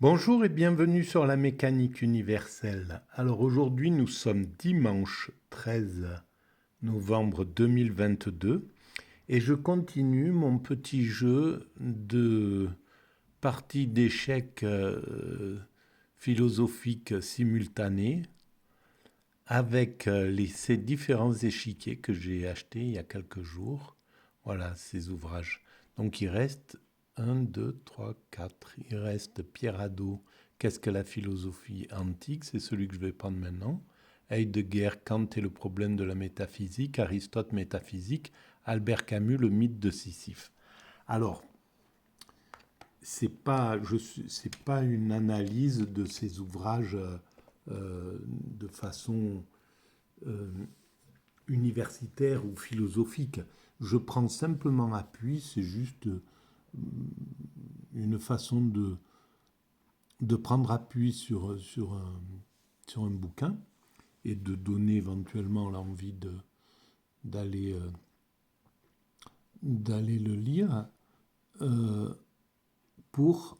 Bonjour et bienvenue sur la mécanique universelle. Alors aujourd'hui nous sommes dimanche 13 novembre 2022 et je continue mon petit jeu de partie d'échecs philosophiques simultanées avec ces différents échiquiers que j'ai achetés il y a quelques jours. Voilà ces ouvrages. Donc il reste un, 2, 3, 4. Il reste Pierre Hadot, Qu'est-ce que la philosophie antique? C'est celui que je vais prendre maintenant. Heidegger, Kant et le problème de la métaphysique. Aristote, métaphysique. Albert Camus, le mythe de Sisyphe. Alors, c'est pas une analyse de ces ouvrages de façon euh, universitaire ou philosophique. Je prends simplement appui, c'est juste une façon de prendre appui sur un bouquin et de donner éventuellement l'envie d'aller d'aller le lire euh, pour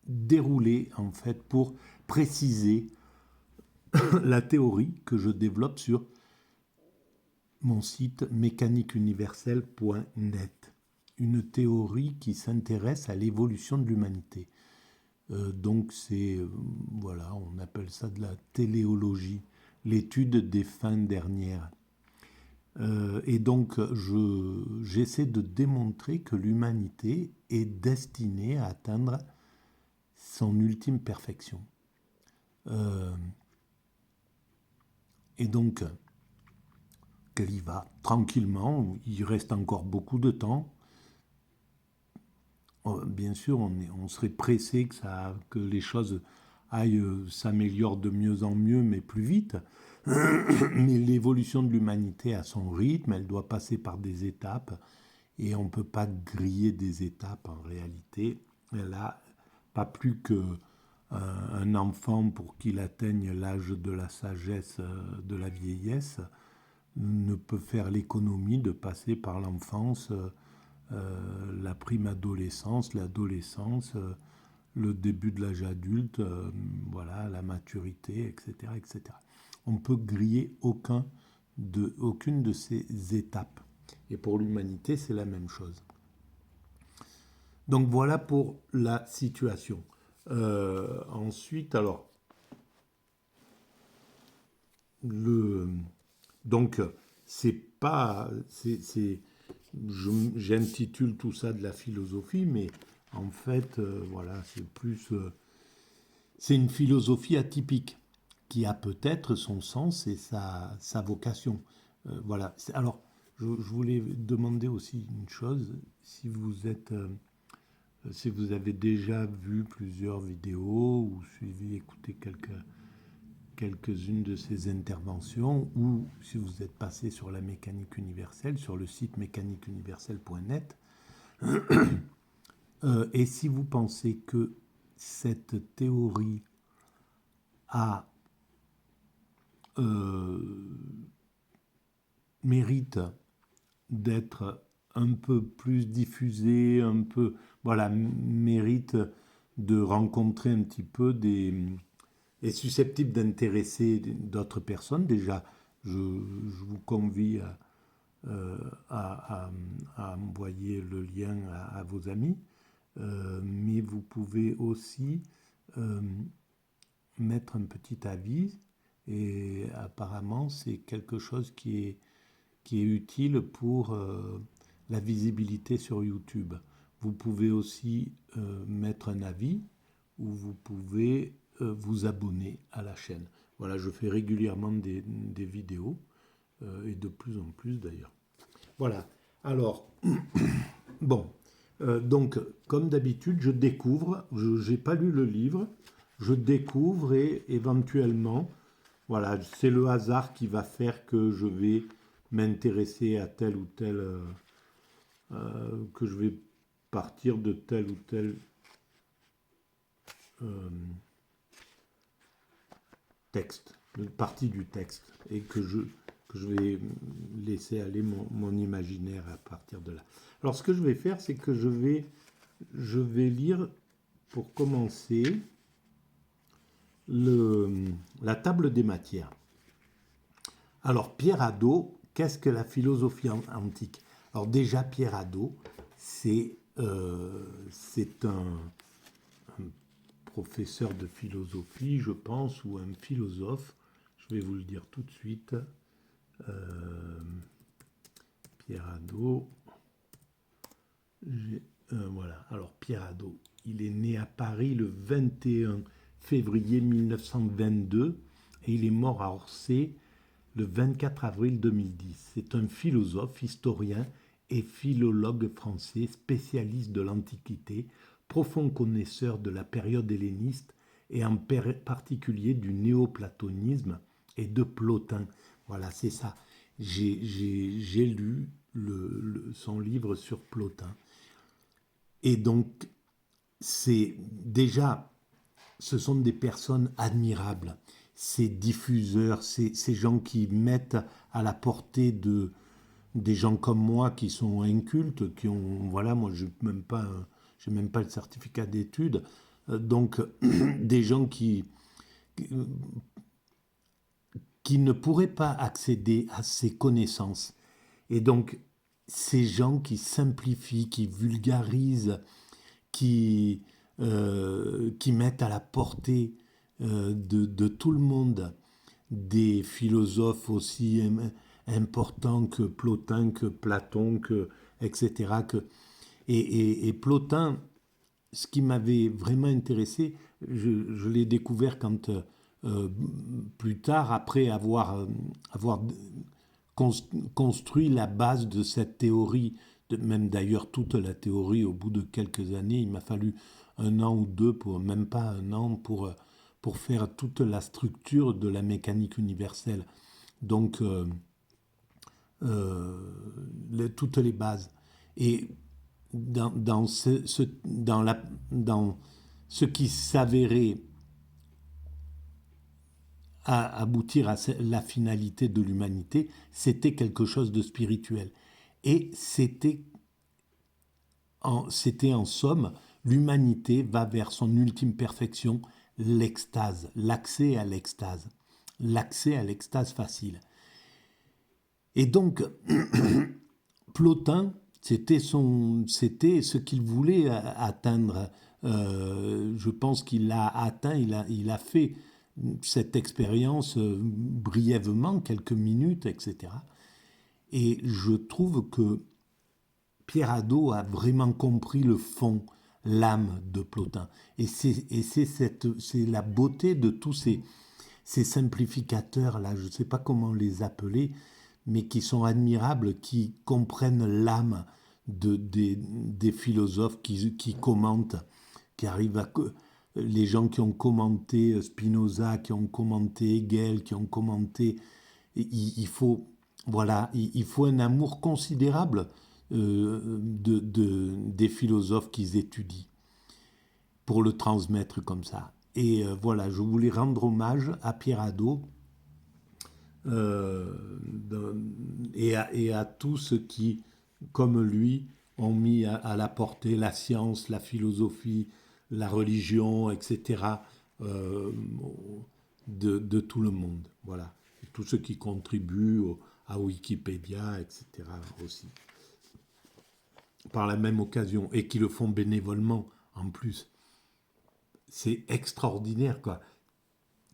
dérouler, en fait, pour préciser la théorie que je développe sur mon site mécaniqueuniverselle.net. Une théorie qui s'intéresse à l'évolution de l'humanité. Donc c'est, voilà, on appelle ça de la téléologie, l'étude des fins dernières. Et donc j'essaie de démontrer que l'humanité est destinée à atteindre son ultime perfection. Euh, et donc qu'elle y va tranquillement, il reste encore beaucoup de temps. Bien sûr, on serait pressé que les choses s'améliorent de mieux en mieux, mais plus vite. Mais l'évolution de l'humanité a son rythme, elle doit passer par des étapes, et on ne peut pas griller des étapes en réalité. Elle a pas plus qu'un enfant pour qu'il atteigne l'âge de la sagesse, de la vieillesse, ne peut faire l'économie de passer par l'enfance, la prime adolescence, l'adolescence, le début de l'âge adulte, voilà, la maturité, etc., etc. On ne peut griller aucune de ces étapes. Et pour l'humanité, c'est la même chose. Donc voilà pour la situation. Ensuite, alors, le, donc, c'est pas, j'intitule tout ça de la philosophie, mais en fait, voilà, c'est une philosophie atypique qui a peut-être son sens et sa vocation. Voilà. Alors, je voulais demander aussi une chose, si vous avez déjà vu plusieurs vidéos ou écouté quelques-unes de ces interventions, ou si vous êtes passé sur la mécanique universelle, sur le site mécaniqueuniverselle.net, et si vous pensez que cette théorie a mérite d'être un peu plus diffusée, un peu, voilà, mérite de rencontrer un petit peu est susceptible d'intéresser d'autres personnes. Déjà, je vous convie à envoyer le lien à vos amis, mais vous pouvez aussi euh, mettre un petit avis, et apparemment c'est quelque chose qui est utile pour la visibilité sur YouTube. Vous pouvez aussi mettre un avis ou vous pouvez vous abonner à la chaîne. Voilà, je fais régulièrement des vidéos et de plus en plus d'ailleurs. Voilà. Alors, bon. Donc, comme d'habitude, je découvre. Je n'ai pas lu le livre. Je découvre et éventuellement, voilà, c'est le hasard qui va faire que je vais m'intéresser à tel ou tel, que je vais partir de tel ou tel euh, texte, une partie du texte, et que je vais laisser aller mon imaginaire à partir de là. Alors ce que je vais faire, c'est que je vais je vais lire, pour commencer, la table des matières. Alors, Pierre Hadot, qu'est-ce que la philosophie antique? Alors déjà, Pierre Hadot, c'est un professeur de philosophie, je pense, ou un philosophe. Je vais vous le dire tout de suite. Pierre Hadot. Voilà. Alors, Pierre Hadot, il est né à Paris le 21 février 1922 et il est mort à Orsay le 24 avril 2010. C'est un philosophe, historien et philologue français, spécialiste de l'Antiquité, profond connaisseur de la période helléniste et en particulier du néoplatonisme et de Plotin. Voilà, c'est ça. J'ai lu son livre sur Plotin. Et donc, c'est déjà, ce sont des personnes admirables, ces diffuseurs, ces gens qui mettent à la portée des gens comme moi qui sont incultes, qui ont, voilà, moi je n'ai même pas le certificat d'études, donc des gens qui ne pourraient pas accéder à ces connaissances. Et donc, ces gens qui simplifient, qui vulgarisent, qui mettent à la portée de tout le monde des philosophes aussi importants que Plotin, que Platon, etc. Et Plotin, ce qui m'avait vraiment intéressé, je l'ai découvert quand plus tard, après avoir construit la base de cette théorie, même d'ailleurs toute la théorie, au bout de quelques années, il m'a fallu 1 an ou 2, même pas 1 an, pour faire toute la structure de la mécanique universelle. Donc, toutes les bases. Et dans ce qui s'avérait à aboutir à la finalité de l'humanité, c'était quelque chose de spirituel. Et c'était en somme, l'humanité va vers son ultime perfection, l'extase, l'accès à l'extase facile. Et donc, Plotin, c'était ce qu'il voulait atteindre. Je pense qu'il l'a atteint, il a fait cette expérience brièvement, quelques minutes, etc. Et je trouve que Pierre Hadot a vraiment compris le fond, l'âme de Plotin. Et c'est la beauté de tous ces simplificateurs-là, je ne sais pas comment les appeler, mais qui sont admirables, qui comprennent l'âme des philosophes qui commentent, qui arrivent à... Les gens qui ont commenté Spinoza, qui ont commenté Hegel, qui ont commenté... Il faut un amour considérable des philosophes qu'ils étudient pour le transmettre comme ça. Et voilà, je voulais rendre hommage à Pierre Hadot et à tous ceux qui, comme lui, ont mis à la portée la science, la philosophie, la religion, etc., de tout le monde. Voilà. Et tous ceux qui contribuent à Wikipédia, etc. aussi. Par la même occasion, et qui le font bénévolement en plus. C'est extraordinaire, quoi.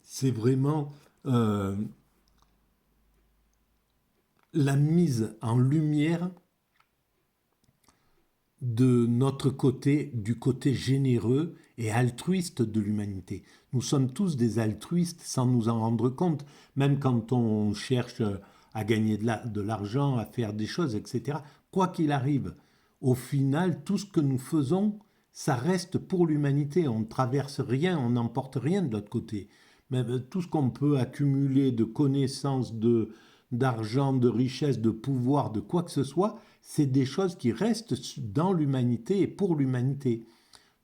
C'est vraiment la mise en lumière de notre côté, du côté généreux et altruiste de l'humanité. Nous sommes tous des altruistes sans nous en rendre compte, même quand on cherche à gagner de l'argent, à faire des choses, etc. Quoi qu'il arrive, au final, tout ce que nous faisons, ça reste pour l'humanité. On ne traverse rien, on n'emporte rien de l'autre côté. Même tout ce qu'on peut accumuler de connaissances, d'argent, de richesse, de pouvoir, de quoi que ce soit, c'est des choses qui restent dans l'humanité et pour l'humanité,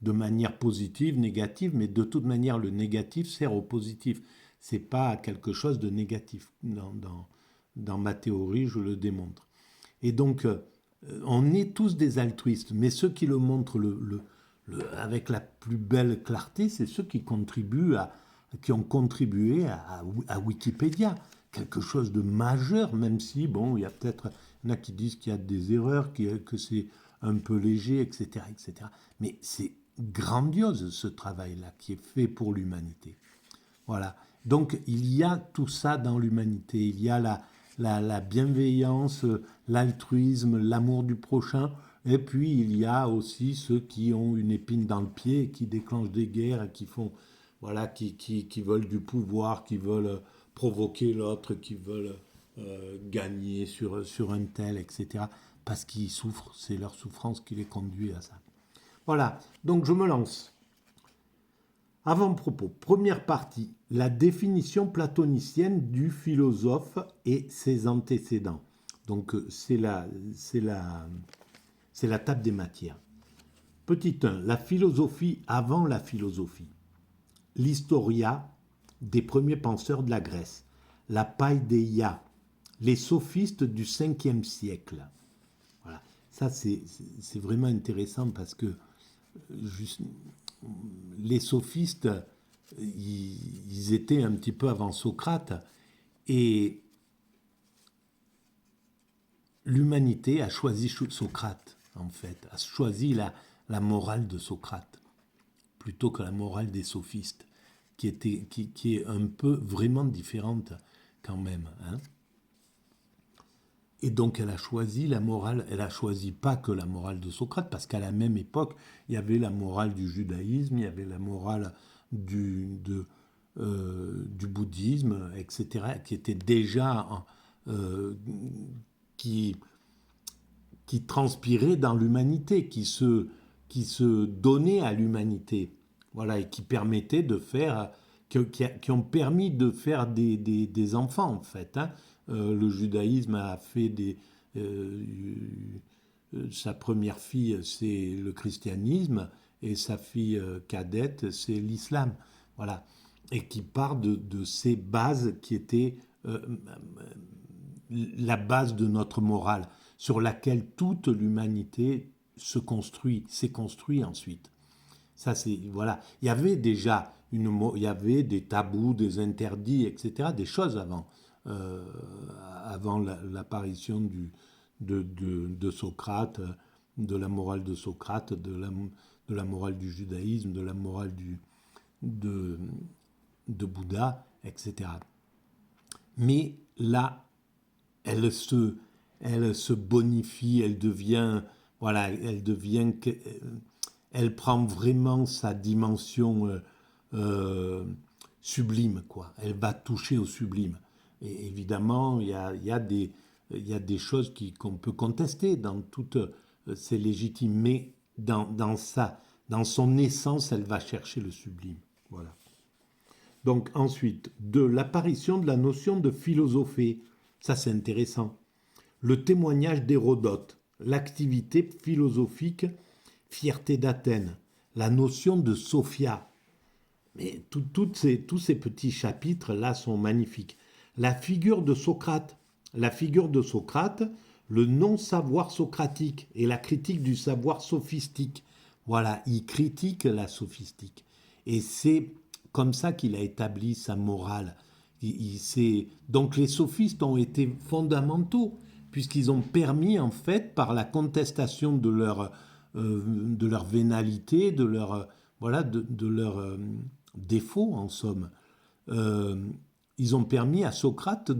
de manière positive, négative, mais de toute manière, le négatif sert au positif. C'est pas quelque chose de négatif. Dans ma théorie, je le démontre. Et donc, on est tous des altruistes, mais ceux qui le montrent avec la plus belle clarté, c'est ceux qui ont contribué à Wikipédia. Quelque chose de majeur, même si, bon, il y a peut-être, il y en a qui disent qu'il y a des erreurs, que c'est un peu léger, etc., etc. Mais c'est grandiose ce travail-là qui est fait pour l'humanité. Voilà. Donc il y a tout ça dans l'humanité. Il y a la bienveillance, l'altruisme, l'amour du prochain. Et puis il y a aussi ceux qui ont une épine dans le pied, qui déclenchent des guerres, qui font, voilà, qui veulent du pouvoir, qui veulent provoquer l'autre, qui veulent gagner sur un tel, etc. Parce qu'ils souffrent, c'est leur souffrance qui les conduit à ça. Voilà, donc je me lance. Avant-propos, première partie, la définition platonicienne du philosophe et ses antécédents. Donc c'est la table des matières. Petit 1, la philosophie avant la philosophie. L'historia des premiers penseurs de la Grèce. La paideia, les sophistes du 5e siècle. Voilà. Ça, c'est vraiment intéressant parce que juste, les sophistes, ils étaient un petit peu avant Socrate et l'humanité a choisi Socrate, en fait, a choisi la morale de Socrate plutôt que la morale des sophistes, qui est un peu vraiment différente quand même. Hein. Et donc elle a choisi la morale, elle a choisi pas que la morale de Socrate, parce qu'à la même époque, il y avait la morale du judaïsme, il y avait la morale du bouddhisme, etc., qui était déjà, qui transpirait dans l'humanité, qui se donnait à l'humanité, voilà, et qui permettait de faire, qui ont permis de faire des enfants, en fait. Hein. Le judaïsme a fait sa première fille, c'est le christianisme, et sa fille cadette, c'est l'islam. Voilà. Et qui part de ces bases qui étaient la base de notre morale, sur laquelle toute l'humanité s'est construit ensuite. Ça, c'est, voilà. Il y avait déjà il y avait des tabous, des interdits, etc., des choses avant l'apparition de Socrate, de la morale de Socrate, de la morale du judaïsme, de la morale de, de Bouddha, etc. Mais là, elle se bonifie, voilà, elle prend vraiment sa dimension sublime, quoi. Elle va toucher au sublime. Et évidemment, il y a des choses qu'on peut contester dans toutes ces légitimes, mais dans son essence, elle va chercher le sublime. Voilà. Donc ensuite, de l'apparition de la notion de philosophie, ça c'est intéressant. Le témoignage d'Hérodote, l'activité philosophique, fierté d'Athènes, la notion de Sophia. Mais tous ces petits chapitres-là sont magnifiques. La figure de Socrate, le non-savoir socratique et la critique du savoir sophistique. Voilà, il critique la sophistique. Et c'est comme ça qu'il a établi sa morale. Donc les sophistes ont été fondamentaux, puisqu'ils ont permis, en fait, par la contestation de leur vénalité, voilà, de leur défaut, en somme, ils ont permis à Socrate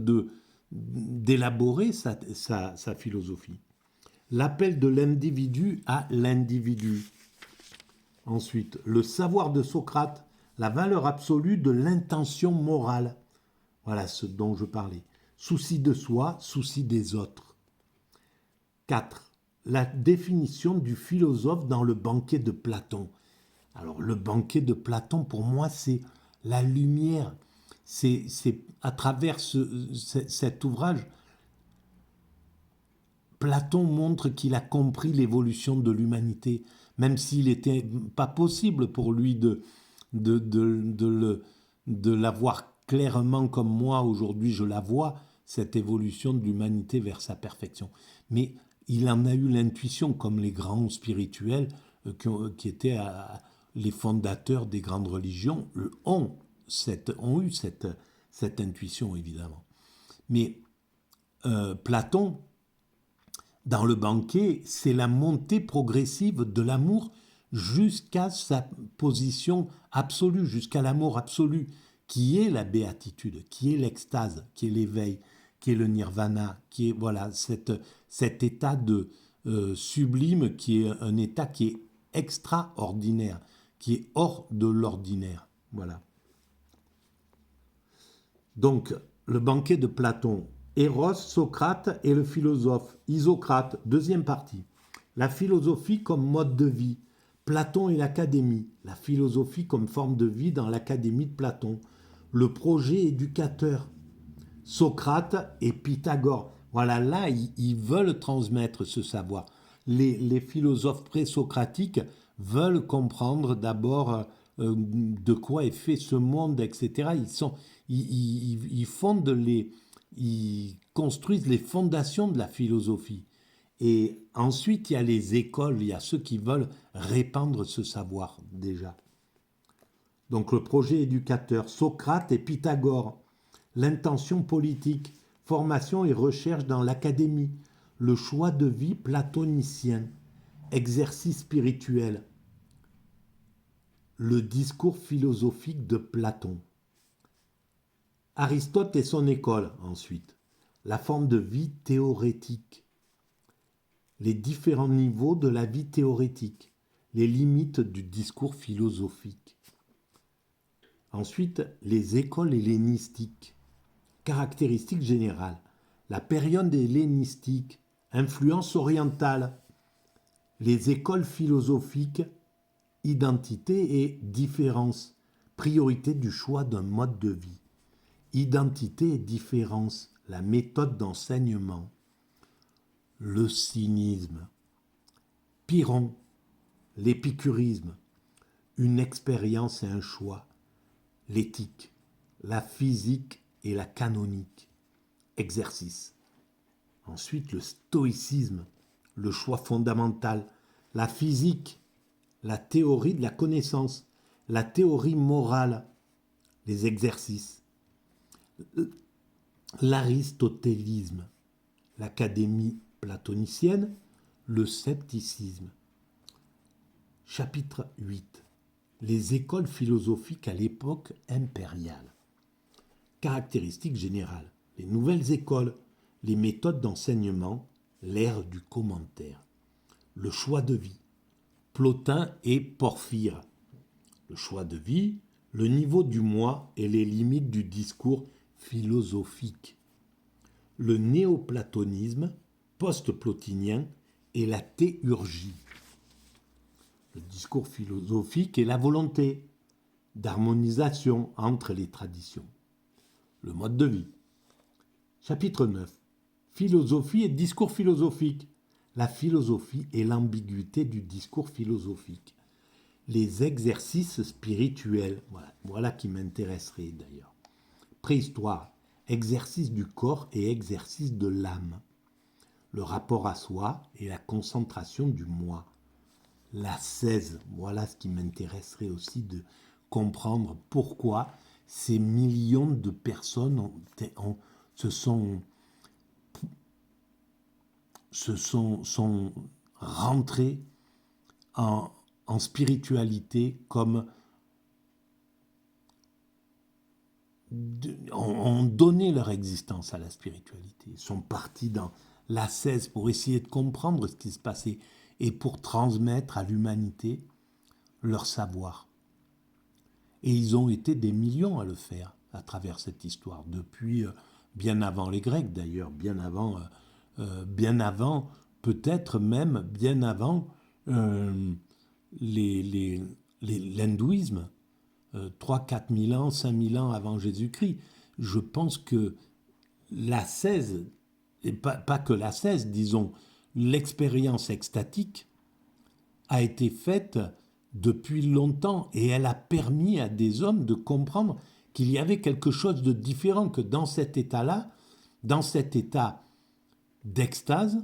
d'élaborer sa philosophie. L'appel de l'individu à l'individu. Ensuite, le savoir de Socrate, la valeur absolue de l'intention morale. Voilà ce dont je parlais. Souci de soi, souci des autres. 4. La définition du philosophe dans le banquet de Platon. Alors, le banquet de Platon, pour moi, c'est la lumière. C'est à travers cet ouvrage, Platon montre qu'il a compris l'évolution de l'humanité, même s'il n'était pas possible pour lui de la voir clairement comme moi aujourd'hui je la vois, cette évolution de l'humanité vers sa perfection. Mais il en a eu l'intuition, comme les grands spirituels, qui étaient les fondateurs des grandes religions, ont eu cette intuition, évidemment. Mais Platon, dans le banquet, c'est la montée progressive de l'amour jusqu'à sa position absolue, jusqu'à l'amour absolu, qui est la béatitude, qui est l'extase, qui est l'éveil, qui est le nirvana, qui est voilà cet état de sublime, qui est un état qui est extraordinaire, qui est hors de l'ordinaire. Voilà. Donc, le banquet de Platon, Eros, Socrate et le philosophe, Isocrate, deuxième partie. La philosophie comme mode de vie, Platon et l'Académie, la philosophie comme forme de vie dans l'Académie de Platon, le projet éducateur, Socrate et Pythagore. Voilà, là, ils veulent transmettre ce savoir. Les philosophes présocratiques veulent comprendre d'abord de quoi est fait ce monde, etc. Ils construisent les fondations de la philosophie. Et ensuite, il y a les écoles, il y a ceux qui veulent répandre ce savoir déjà. Donc le projet éducateur, Socrate et Pythagore, l'intention politique, formation et recherche dans l'académie, le choix de vie platonicien, exercice spirituel, le discours philosophique de Platon. Aristote et son école, ensuite, la forme de vie théorétique, les différents niveaux de la vie théorétique, les limites du discours philosophique. Ensuite, les écoles hellénistiques, caractéristiques générales, la période hellénistique, influence orientale, les écoles philosophiques, identité et différence, priorité du choix d'un mode de vie, identité et différence, la méthode d'enseignement, le cynisme, Pyrrhon, l'épicurisme, une expérience et un choix, l'éthique, la physique et la canonique, exercice. Ensuite, le stoïcisme, le choix fondamental, la physique, la théorie de la connaissance, la théorie morale, les exercices, l'aristotélisme, l'académie platonicienne, le scepticisme. Chapitre 8. Les écoles philosophiques à l'époque impériale. Caractéristiques générales. Les nouvelles écoles, les méthodes d'enseignement, l'ère du commentaire. Le choix de vie. Plotin et Porphyre. Le choix de vie, le niveau du moi et les limites du discours philosophique. Le néoplatonisme, post-plotinien et la théurgie. Le discours philosophique et la volonté d'harmonisation entre les traditions. Le mode de vie. Chapitre 9. Philosophie et discours philosophique. La philosophie et l'ambiguïté du discours philosophique. Les exercices spirituels. Voilà qui m'intéresserait d'ailleurs. Préhistoire. Exercice du corps et exercice de l'âme. Le rapport à soi et la concentration du moi. L'ascèse, voilà ce qui m'intéresserait aussi de comprendre pourquoi ces millions de personnes sont rentrées en spiritualité comme ont donné leur existence à la spiritualité, sont partis dans l'ascèse pour essayer de comprendre ce qui se passait et pour transmettre à l'humanité leur savoir. Et ils ont été des millions à le faire à travers cette histoire, depuis bien avant les Grecs d'ailleurs, bien avant, peut-être même bien avant l'hindouisme, 3-4 000 ans, 5 000 ans avant Jésus-Christ. Je pense que l'ascèse, et pas que l'ascèse, disons, l'expérience extatique a été faite depuis longtemps et elle a permis à des hommes de comprendre qu'il y avait quelque chose de différent, que dans cet état-là, dans cet état d'extase,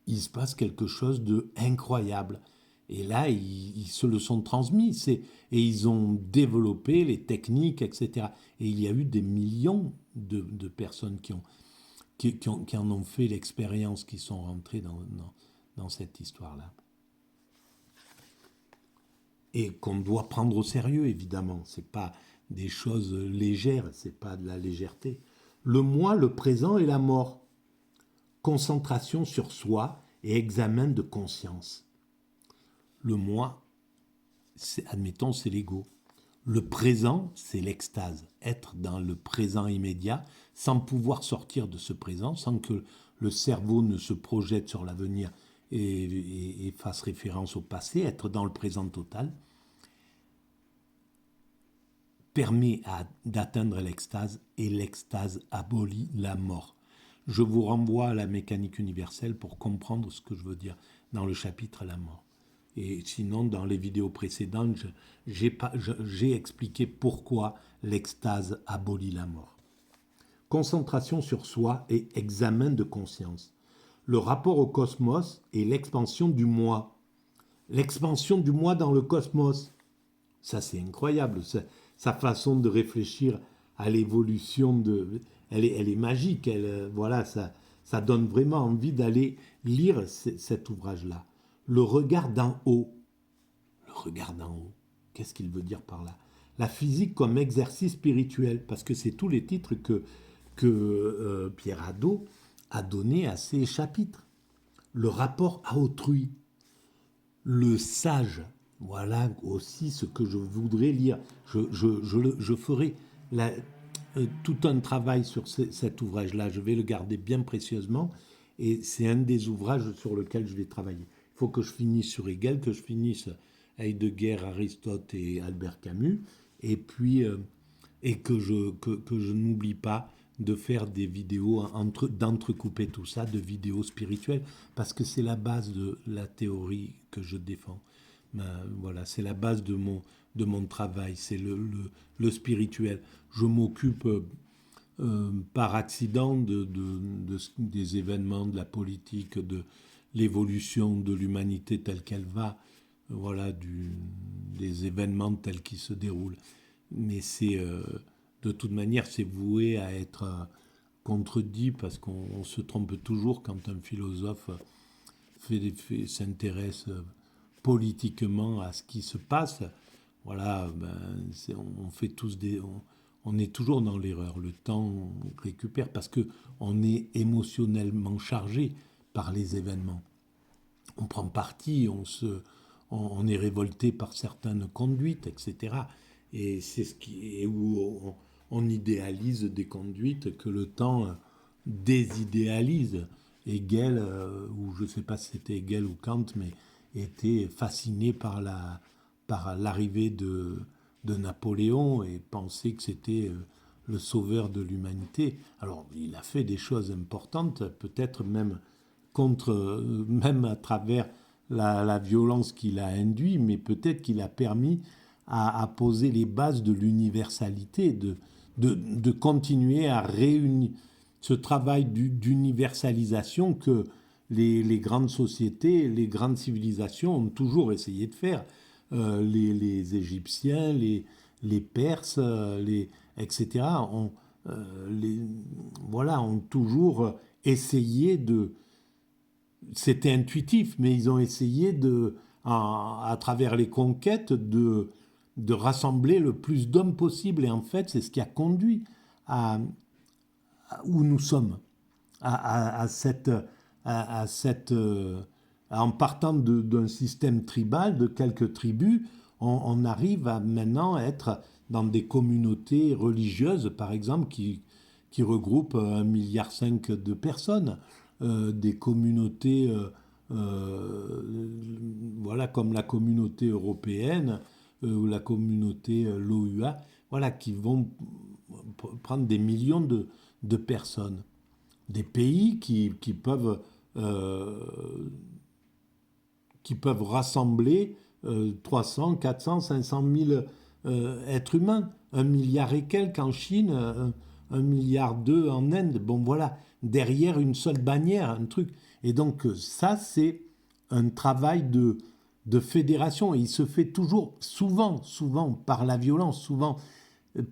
il se passe quelque chose d'incroyable Et là, ils se le sont transmis. Et ils ont développé les techniques, etc. Et il y a eu des millions de personnes qui en ont fait l'expérience, qui sont rentrées dans cette histoire-là. Et qu'on doit prendre au sérieux, évidemment. Ce n'est pas des choses légères, ce n'est pas de la légèreté. Le moi, le présent et la mort. Concentration sur soi et examen de conscience. Le moi, admettons, c'est l'ego. Le présent, c'est l'extase. Être dans le présent immédiat, sans pouvoir sortir de ce présent, sans que le cerveau ne se projette sur l'avenir et fasse référence au passé, être dans le présent total, permet d'atteindre l'extase, et l'extase abolit la mort. Je vous renvoie à la mécanique universelle pour comprendre ce que je veux dire dans le chapitre La mort. Et sinon, dans les vidéos précédentes, j'ai expliqué pourquoi l'extase abolit la mort. Concentration sur soi et examen de conscience. Le rapport au cosmos et l'expansion du moi. L'expansion du moi dans le cosmos. Ça, c'est incroyable. Sa façon de réfléchir à l'évolution elle est magique. Voilà, ça donne vraiment envie d'aller lire cet ouvrage-là. Le regard d'en haut. Le regard d'en haut. Qu'est-ce qu'il veut dire par là? La physique comme exercice spirituel, parce que c'est tous les titres que Pierre Hadot a donné à ces chapitres. Le rapport à autrui. Le sage. Voilà aussi ce que je voudrais lire. Je ferai tout un travail sur cet ouvrage-là. Je vais le garder bien précieusement. Et c'est un des ouvrages sur lesquels je vais travailler. Il faut que je finisse sur Hegel, que je finisse Heidegger, Aristote et Albert Camus. Et puis, que je n'oublie pas de faire des vidéos, d'entrecouper tout ça, de vidéos spirituelles, parce que c'est la base de la théorie que je défends. Voilà, c'est la base de mon travail, c'est le spirituel. Je m'occupe par accident des événements, de la politique, de l'évolution de l'humanité telle qu'elle va, voilà, des événements tels qu'ils se déroulent. Mais de toute manière, c'est voué à être contredit, parce qu'on se trompe toujours quand un philosophe s'intéresse politiquement à ce qui se passe. Voilà, on fait tous on est toujours dans l'erreur. Le temps récupère parce que on est émotionnellement chargé par les événements. On prend parti, on est révolté par certaines conduites, etc. Et c'est où on idéalise des conduites que le temps désidéalise. Hegel, ou je ne sais pas si c'était Hegel ou Kant, mais était fasciné par l'arrivée de Napoléon et pensait que c'était le sauveur de l'humanité. Alors, il a fait des choses importantes, peut-être même même à travers la violence qu'il a induite, mais peut-être qu'il a permis à poser les bases de l'universalité, de continuer à réunir ce travail d'universalisation que les grandes sociétés, les grandes civilisations ont toujours essayé de faire. Les Égyptiens, les Perses, etc., ont toujours essayé de... C'était intuitif, mais ils ont essayé à travers les conquêtes de rassembler le plus d'hommes possible. Et en fait, c'est ce qui a conduit où nous sommes, en partant d'un système tribal, de quelques tribus, on arrive à maintenant être dans des communautés religieuses, par exemple, qui regroupent 1,5 milliard de personnes, des communautés voilà, comme la communauté européenne ou la communauté l'OUA, voilà, qui vont prendre des millions de personnes. Des pays qui peuvent rassembler 300, 400, 500 000 êtres humains. 1 milliard et quelques en Chine, 1,2 milliard en Inde. Bon, voilà, derrière une seule bannière, un truc. Et donc, ça, c'est un travail de fédération. Et il se fait toujours, souvent par la violence, souvent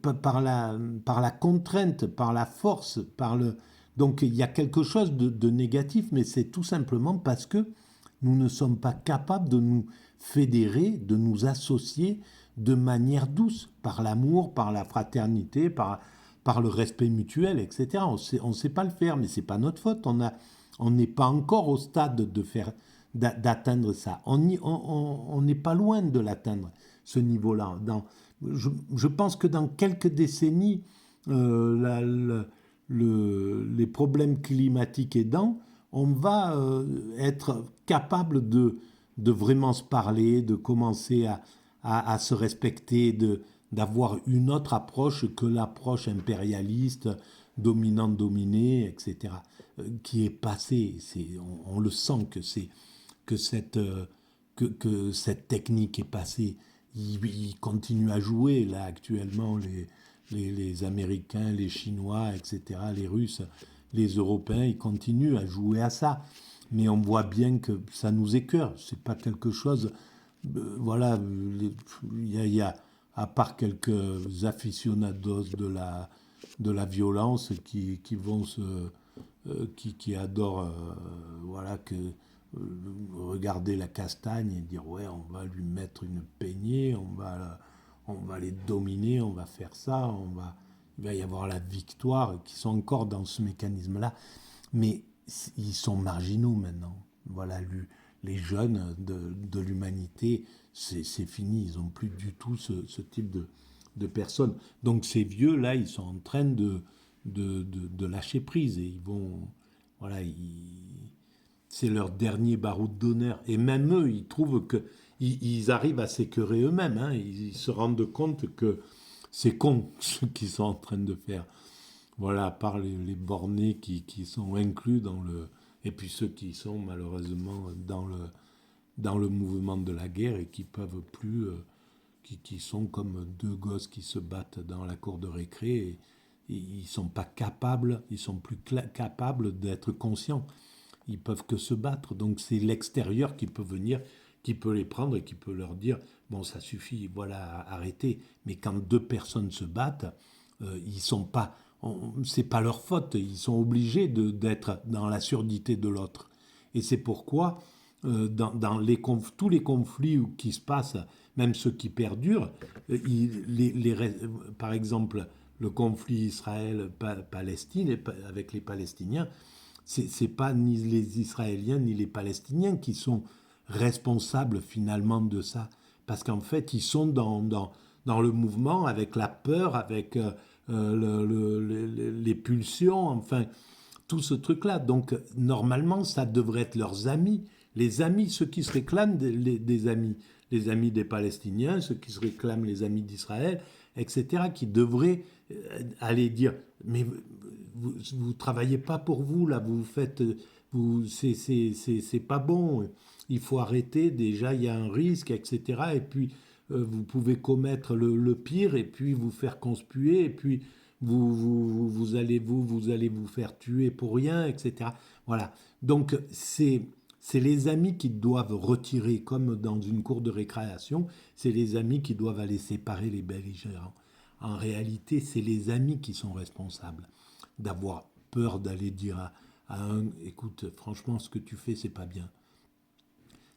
par la contrainte, par la force, par le... Donc il y a quelque chose de négatif, mais c'est tout simplement parce que nous ne sommes pas capables de nous fédérer, de nous associer de manière douce, par l'amour, par la fraternité, par le respect mutuel, etc. On sait pas le faire, mais c'est pas notre faute. On n'est pas encore au stade d'atteindre ça. On n'est pas loin de l'atteindre, ce niveau-là. Je pense que dans quelques décennies, les problèmes climatiques aidant, on va être capable de vraiment se parler, de commencer à se respecter, d'avoir une autre approche que l'approche impérialiste, dominant-dominé, etc., qui est passée. On le sent que cette, que cette technique est passée. Ils continuent à jouer, là, actuellement, les Américains, les Chinois, etc., les Russes, les Européens, ils continuent à jouer à ça. Mais on voit bien que ça nous écœure. C'est pas quelque chose... voilà, à part quelques aficionados de la violence qui vont qui adorent voilà, regarder la castagne et dire ouais, on va lui mettre une peignée, on va les dominer, on va faire ça, il va y avoir la victoire, qui sont encore dans ce mécanisme-là. Mais ils sont marginaux maintenant. Voilà, les jeunes de l'humanité, c'est fini, ils n'ont plus du tout ce type de personnes. Donc ces vieux-là, ils sont en train de lâcher prise et ils vont... Voilà, c'est leur dernier baroud d'honneur. Et même eux, ils trouvent que... Ils arrivent à s'écœurer eux-mêmes. Hein. Ils se rendent compte que c'est con ce qu'ils sont en train de faire. Voilà, à part les bornés qui sont inclus dans le... Et puis ceux qui sont malheureusement dans le mouvement de la guerre et qui peuvent plus... qui sont comme deux gosses qui se battent dans la cour de récré et ils sont pas capables, ils sont plus capables d'être conscients. Ils peuvent que se battre. Donc c'est l'extérieur qui peut venir, qui peut les prendre et qui peut leur dire bon ça suffit, voilà, arrêtez. Mais quand deux personnes se battent, ils sont pas, c'est pas leur faute. Ils sont obligés d'être dans la surdité de l'autre. Et c'est pourquoi dans tous les conflits qui se passent, même ceux qui perdurent, par exemple le conflit Israël-Palestine avec les Palestiniens, c'est pas ni les Israéliens ni les Palestiniens qui sont responsables finalement de ça. Parce qu'en fait, ils sont dans le mouvement avec la peur, avec les pulsions, enfin, tout ce truc-là. Donc, normalement, ça devrait être leurs amis. Les amis, ceux qui se réclament des amis. Les amis des Palestiniens, ceux qui se réclament les amis d'Israël, etc., qui devraient aller dire mais vous travaillez pas pour vous là, vous faites c'est pas bon, il faut arrêter, déjà il y a un risque, etc., et puis vous pouvez commettre le pire et puis vous faire conspuer et puis vous allez vous faire tuer pour rien, etc. Voilà, donc c'est les amis qui doivent retirer, comme dans une cour de récréation, c'est les amis qui doivent aller séparer les belligérants. En réalité, c'est les amis qui sont responsables d'avoir peur d'aller dire à un écoute, franchement, ce que tu fais, c'est pas bien.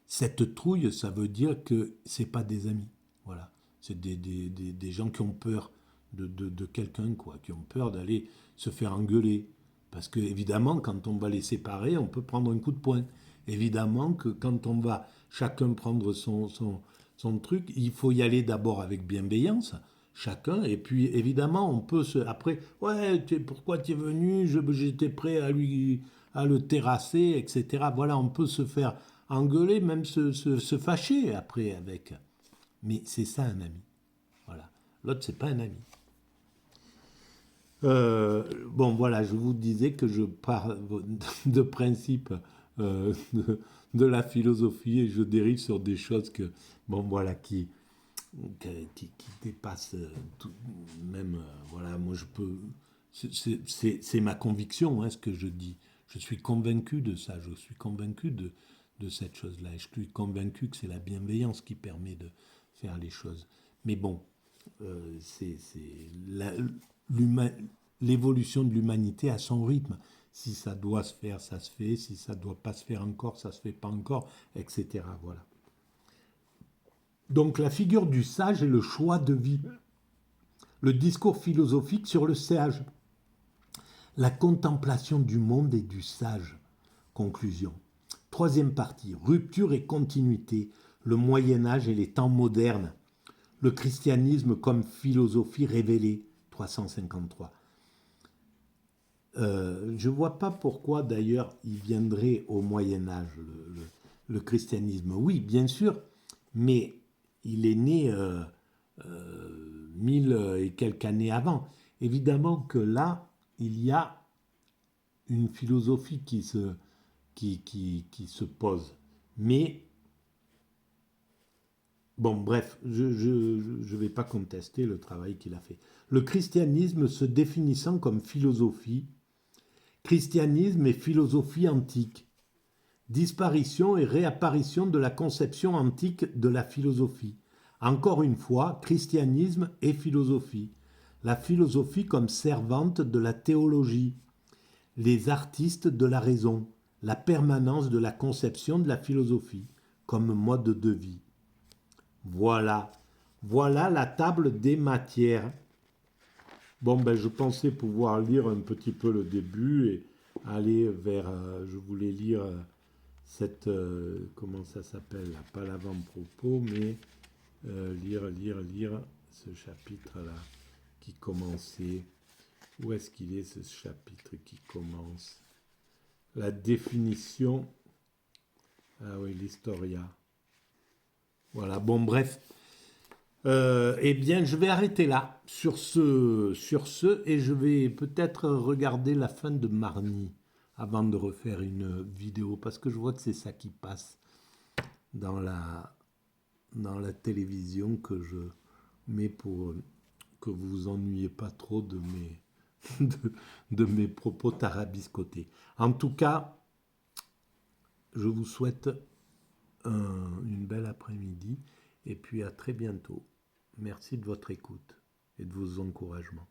Cette trouille, ça veut dire que c'est pas des amis. Voilà. C'est des gens qui ont peur de quelqu'un, quoi, qui ont peur d'aller se faire engueuler. Parce que, évidemment, quand on va les séparer, on peut prendre un coup de poing. Évidemment que quand on va chacun prendre son truc, il faut y aller d'abord avec bienveillance, chacun, et puis évidemment, on peut se... Après, ouais, pourquoi tu es venu, j'étais prêt à le terrasser, etc. Voilà, on peut se faire engueuler, même se fâcher après avec. Mais c'est ça un ami. Voilà. L'autre, c'est pas un ami. Bon, voilà, je vous disais que je pars de principe de la philosophie et je dérive sur des choses que, bon, voilà, qui dépassent tout, même, voilà, moi je peux. C'est ma conviction, hein, ce que je dis. Je suis convaincu de ça, je suis convaincu de cette chose-là. Et je suis convaincu que c'est la bienveillance qui permet de faire les choses. Mais bon, c'est l'évolution de l'humanité à son rythme. Si ça doit se faire, ça se fait. Si ça ne doit pas se faire encore, ça ne se fait pas encore, etc. Voilà. Donc la figure du sage est le choix de vie. Le discours philosophique sur le sage. La contemplation du monde et du sage. Conclusion. Troisième partie, rupture et continuité, le Moyen-Âge et les temps modernes. Le christianisme comme philosophie révélée, 353. Je ne vois pas pourquoi d'ailleurs il viendrait au Moyen-Âge, le christianisme. Oui, bien sûr, mais il est né 1000 et quelques années avant. Évidemment que là, il y a une philosophie qui se pose. Mais, bon, bref, je ne vais pas contester le travail qu'il a fait. Le christianisme se définissant comme philosophie, christianisme et philosophie antique, disparition et réapparition de la conception antique de la philosophie. Encore une fois, christianisme et philosophie. La philosophie comme servante de la théologie, les artistes de la raison, la permanence de la conception de la philosophie comme mode de vie. Voilà, voilà la table des matières. Bon, ben, je pensais pouvoir lire un petit peu le début et aller vers... je voulais lire cette... comment ça s'appelle? Pas l'avant-propos, mais lire ce chapitre-là qui commençait. Où est-ce qu'il est ce chapitre qui commence? La définition. Ah oui, l'historia. Voilà, bon, bref. Eh bien, je vais arrêter là sur ce et je vais peut-être regarder la fin de Marnie avant de refaire une vidéo parce que je vois que c'est ça qui passe dans la télévision que je mets pour que vous vous ennuyez pas trop de mes propos tarabiscotés. En tout cas, je vous souhaite une belle après-midi et puis à très bientôt. Merci de votre écoute et de vos encouragements.